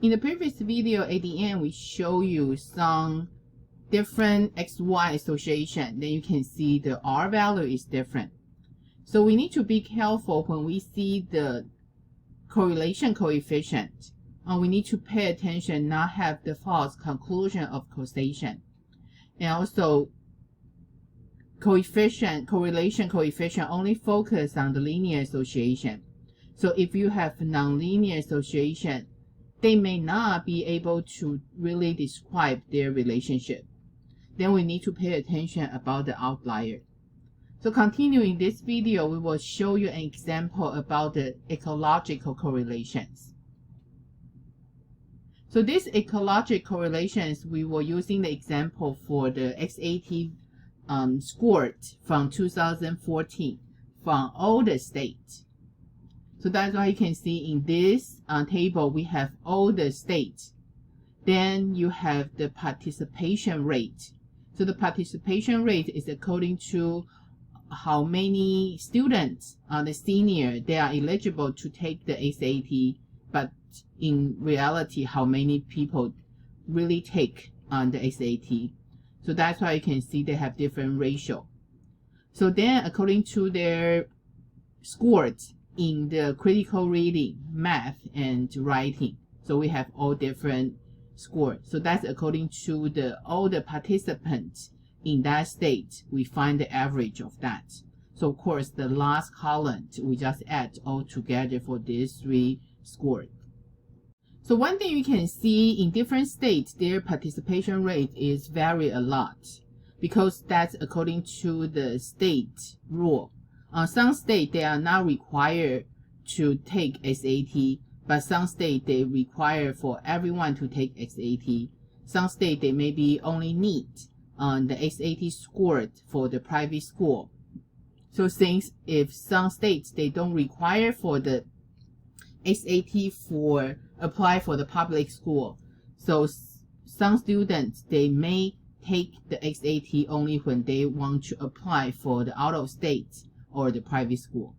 In the previous video, at the end, we show you some different XY association. Then you can see the R value is different. So we need to be careful when we see the correlation coefficient. We need to pay attention, not have the false conclusion of causation. And also, correlation coefficient only focus on the linear association. So if you have nonlinear association, they may not be able to really describe their relationship. Then we need to pay attention about the outlier. So continuing this video, we will show you an example about the ecological correlations. So these ecological correlations, we were using the example for the XAT scored from 2014 from all the states. So that's why you can see in this table, we have all the states. Then you have the participation rate. So the participation rate is according to how many students, the senior, they are eligible to take the SAT, but in reality, how many people really take the SAT. So that's why you can see they have different ratio. So then according to their scores in the critical reading, math, and writing, so we have all different scores. So that's according to all the participants in that state, we find the average of that. So of course, the last column, we just add all together for these three scores. So one thing you can see in different states, their participation rate is vary a lot because that's according to the state rule. Some states, they are not required to take SAT, but some states, they require for everyone to take SAT. Some states, they maybe only need the SAT scored for the private school. So since if some states, they don't require for the SAT for apply for the public school, so some students, they may take the SAT only when they want to apply for the out of state or the private school.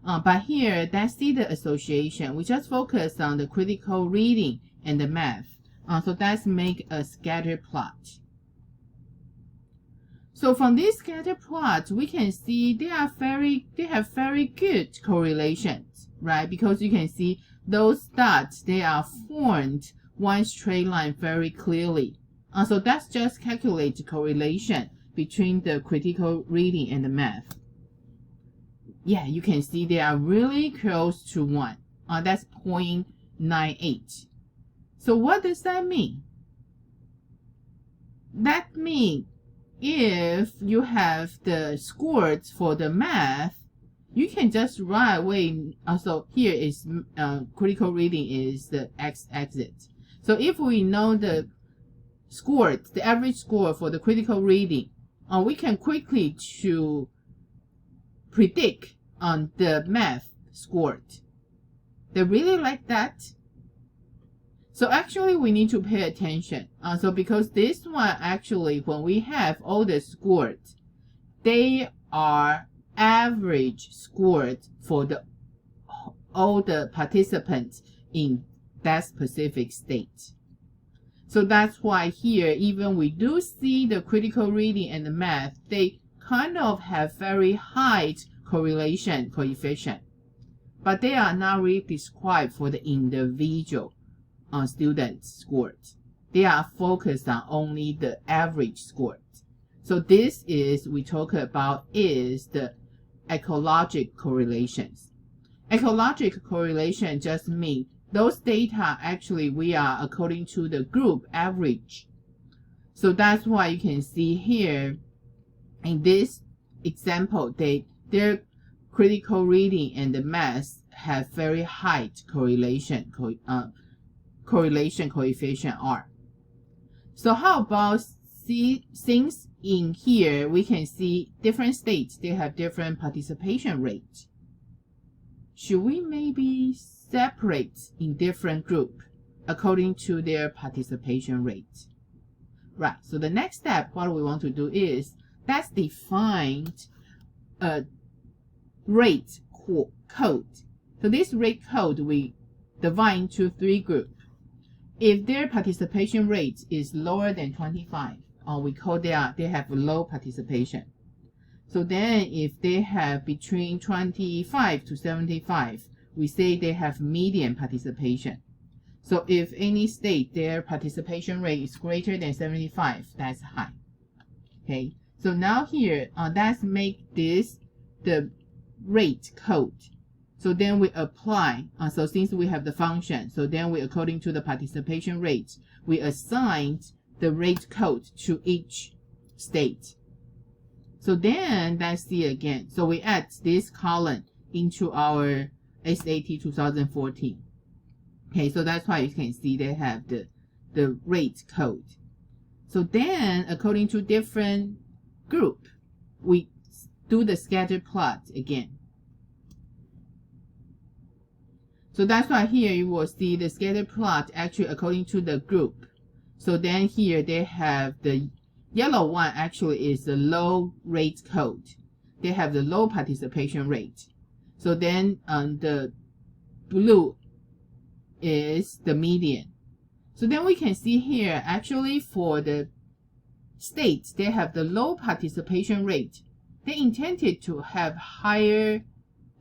But here, that's the association. We just focus on the critical reading and the math. So let's make a scatter plot. So from this scatter plot, we can see they have very good correlations, right? Because you can see those dots, they are formed one straight line very clearly. So that's just calculate the correlation between the critical reading and the math. Yeah, you can see they are really close to 1. That's 0.98. So what does that mean? That means if you have the scores for the math, you can just right away. So here is critical reading is the x-axis. So if we know the scores, the average score for the critical reading, we can quickly to predict on the math scored. They really like that. So actually we need to pay attention. So because this one actually, when we have all the scores, they are average scored for all the participants in that specific state. So that's why here, even we do see the critical reading and the math, they kind of have very high correlation coefficient, but they are not really described for the individual students' scores. They are focused on only the average scores. So this is, we talk about is the ecological correlations. Ecological correlation just means those data actually we are according to the group average. So that's why you can see here in this example, their critical reading and the math have very high correlation coefficient R. So how about since in here we can see different states, they have different participation rates. Should we maybe separate in different group according to their participation rate? Right, so the next step, what we want to do is let's define a rate code. So this rate code we divide into 3 groups. if their participation rate is lower than 25, we call they have low participation. So then if they have between 25 to 75, we say they have medium participation. So if any state, their participation rate is greater than 75, that's high. Okay, so now here, let's make this the rate code. So then we apply, so since we have the function, so then we, according to the participation rate, we assign the rate code to each state. So then let's see again. So we add this column into our SAT 2014. Okay, so that's why you can see they have the rate code. So then, according to different group, we do the scatter plot again. So that's why here you will see the scatter plot actually according to the group. So then here they have the yellow one actually is the low rate code. They have the low participation rate. So then the blue is the median. So then we can see here actually for the states they have the low participation rate. They intended to have higher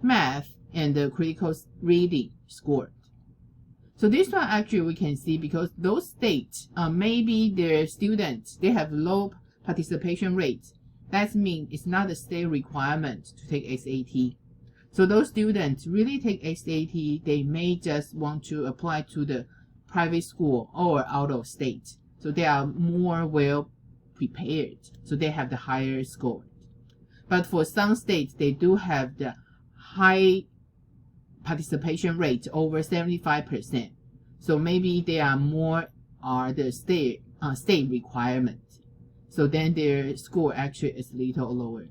math and the critical reading score. So this one actually we can see because those states maybe their students they have low participation rate. That means it's not a state requirement to take SAT. So those students really take SAT, they may just want to apply to the private school or out of state. So they are more well prepared. So they have the higher score. But for some states, they do have the high participation rate over 75%. So maybe they are more the state requirement. So then their score actually is a little lower.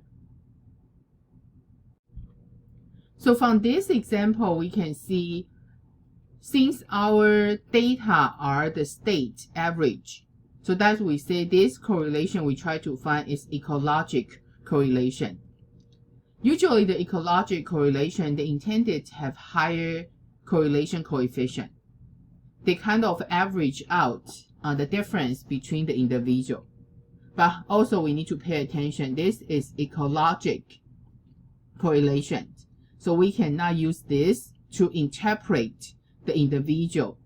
So from this example, we can see since our data are the state average, so that we say this correlation we try to find is ecological correlation. Usually the ecological correlation, they intended to have higher correlation coefficient. They kind of average out the difference between the individual. But also we need to pay attention, this is ecological correlation. So we cannot use this to interpret the individual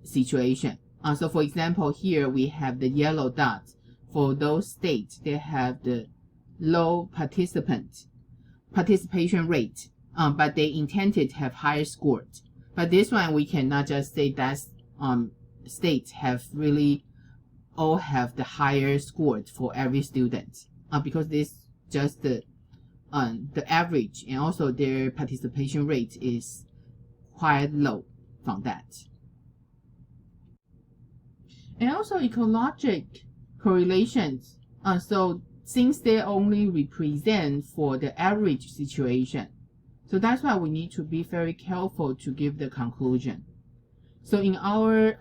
situation. So for example, here we have the yellow dots. For those states, they have the low participation rate, but they intended to have higher scores. But this one, we cannot just say that states have really all have the higher scores for every student, because this just the average, and also their participation rate is quite low from that. And also ecological correlations, so since they only represent for the average situation, so that's why we need to be very careful to give the conclusion. So in our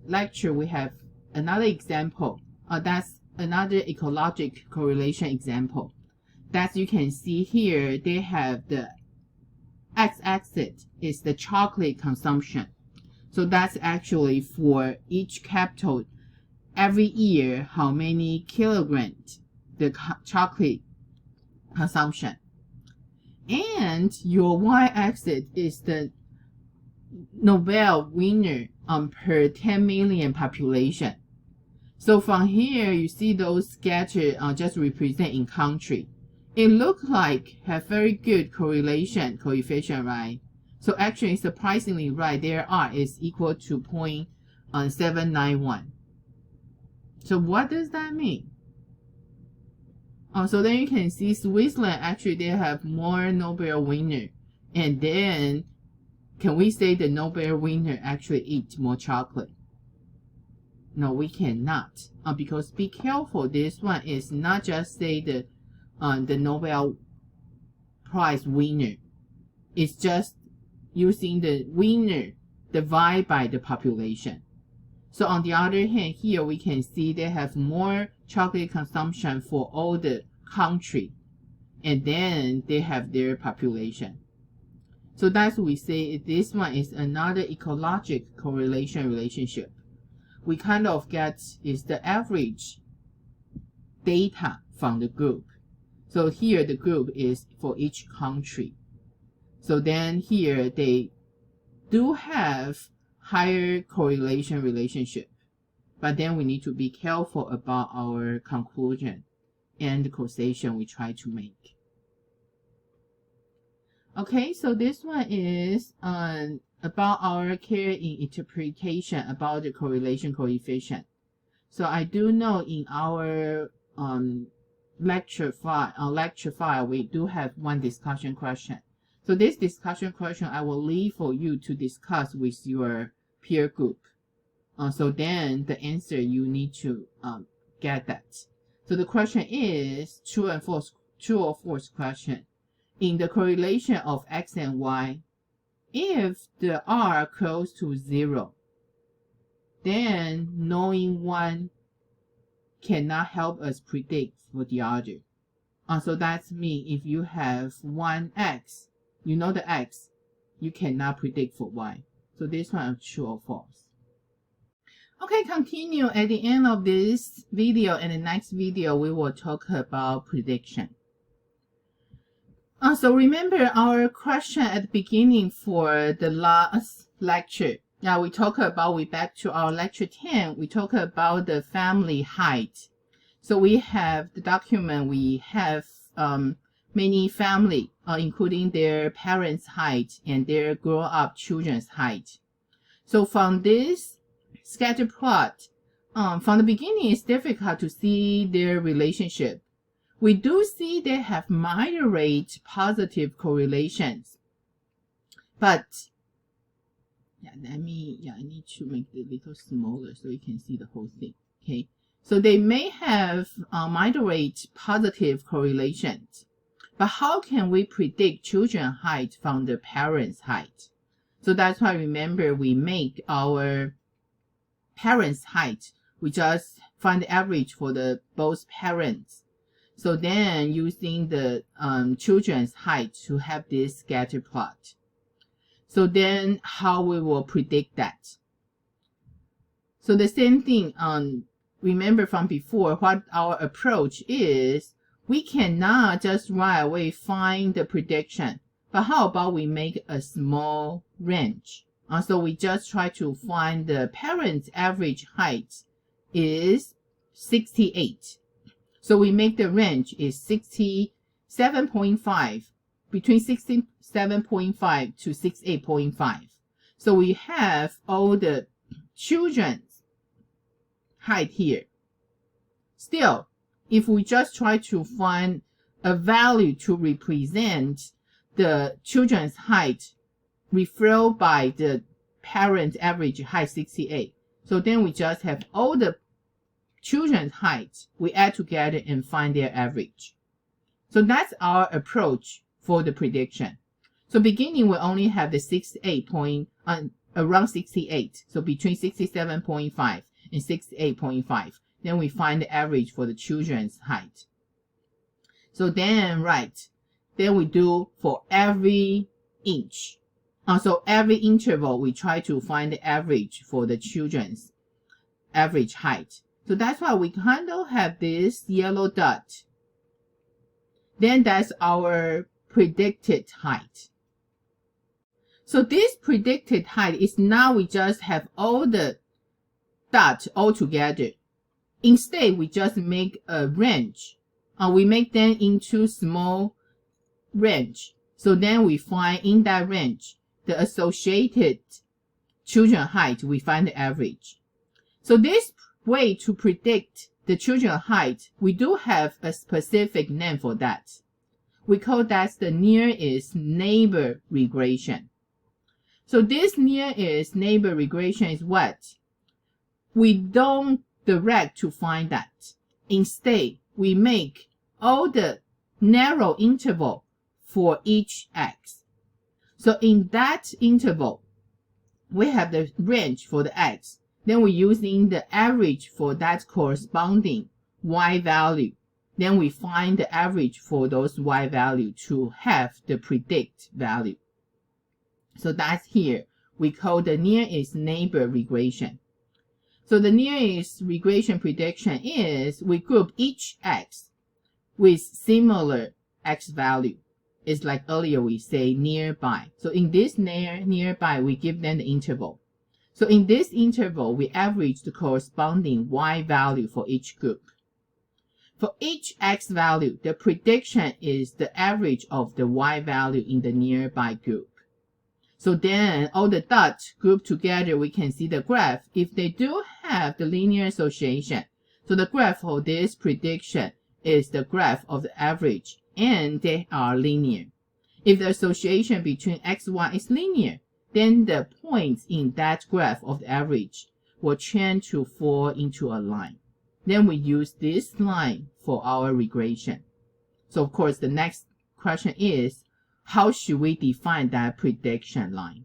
lecture, we have another example, that's another ecological correlation example. That you can see here, they have the x-axis is the chocolate consumption. So that's actually for each capital every year how many kilograms the chocolate consumption. And your y-axis is the Nobel winner per 10 million population. So from here you see those scattered just represent in country. It looks like have very good correlation coefficient, right? So actually, surprisingly, right, their R is equal to 0.791. So what does that mean? So then you can see Switzerland, actually, they have more Nobel winner. And then, can we say the Nobel winner actually eat more chocolate? No, we cannot. Because be careful, this one is not just say the Nobel Prize winner. It's just using the winner divided by the population. So on the other hand, here we can see they have more chocolate consumption for all the country, and then they have their population. So that's what we say this one is another ecological correlation relationship. We kind of get is the average data from the group. So here the group is for each country. So then here they do have higher correlation relationship. But then we need to be careful about our conclusion and the causation we try to make. Okay, so this one is about our care in interpretation about the correlation coefficient. So I do know in our lecture file, we do have one discussion question. So this discussion question I will leave for you to discuss with your peer group. So then the answer you need to get that. So the question is true or false question. In the correlation of X and Y, if the R close to 0, then knowing one cannot help us predict for the other. So that's mean if you have one X, you know the X, you cannot predict for Y. So this one is true or false. Okay, continue at the end of this video. And the next video, we will talk about prediction. So remember our question at the beginning for the last lecture. Now we talk about, we back to our lecture 10, we talk about the family height. So we have the document, we have many family, including their parents' height and their grow-up children's height. So from this scatter plot, from the beginning, it's difficult to see their relationship. We do see they have moderate positive correlations, but I need to make it a little smaller so you can see the whole thing. Okay, so they may have moderate positive correlations, but how can we predict children's height from the parents' height? So that's why remember we make our parents' height, we just find the average for the both parents. So then using the children's height to have this scatter plot. So then how we will predict that? So the same thing, remember from before what our approach is, we cannot just right away find the prediction, but how about we make a small range? So we just try to find the parents' average height is 68. So we make the range is 67.5, between 67.5 to 68.5. So we have all the children's height here. Still, if we just try to find a value to represent the children's height referred by the parent average height 68, so then we just have all the children's height, we add together and find their average. So that's our approach for the prediction. So beginning we only have the 68 point, around 68, so between 67.5 and 68.5. Then we find the average for the children's height. So then, then we do for every inch. So every interval we try to find the average for the children's average height. So that's why we kind of have this yellow dot. Then that's our predicted height. So this predicted height is now we just have all the dots all together. Instead, we just make a range. We make them into small range. So then we find in that range the associated children height, we find the average. So this way to predict the children height, we do have a specific name for that. We call that the nearest neighbor regression. So this nearest neighbor regression is what? We don't direct to find that. Instead, we make all the narrow interval for each x. So in that interval, we have the range for the x. Then we're using the average for that corresponding y value. Then we find the average for those y value to have the predict value. So that's here. We call the nearest neighbor regression. So the nearest regression prediction is we group each x with similar x value. It's like earlier we say nearby. So in this nearby, we give them the interval. So in this interval, we average the corresponding y value for each group. For each x value, the prediction is the average of the y value in the nearby group. So then all the dots grouped together, we can see the graph. If they do have the linear association, so the graph for this prediction is the graph of the average, and they are linear. If the association between x, y is linear, then the points in that graph of the average will change to fall into a line. Then we use this line for our regression. So of course, the next question is, how should we define that prediction line?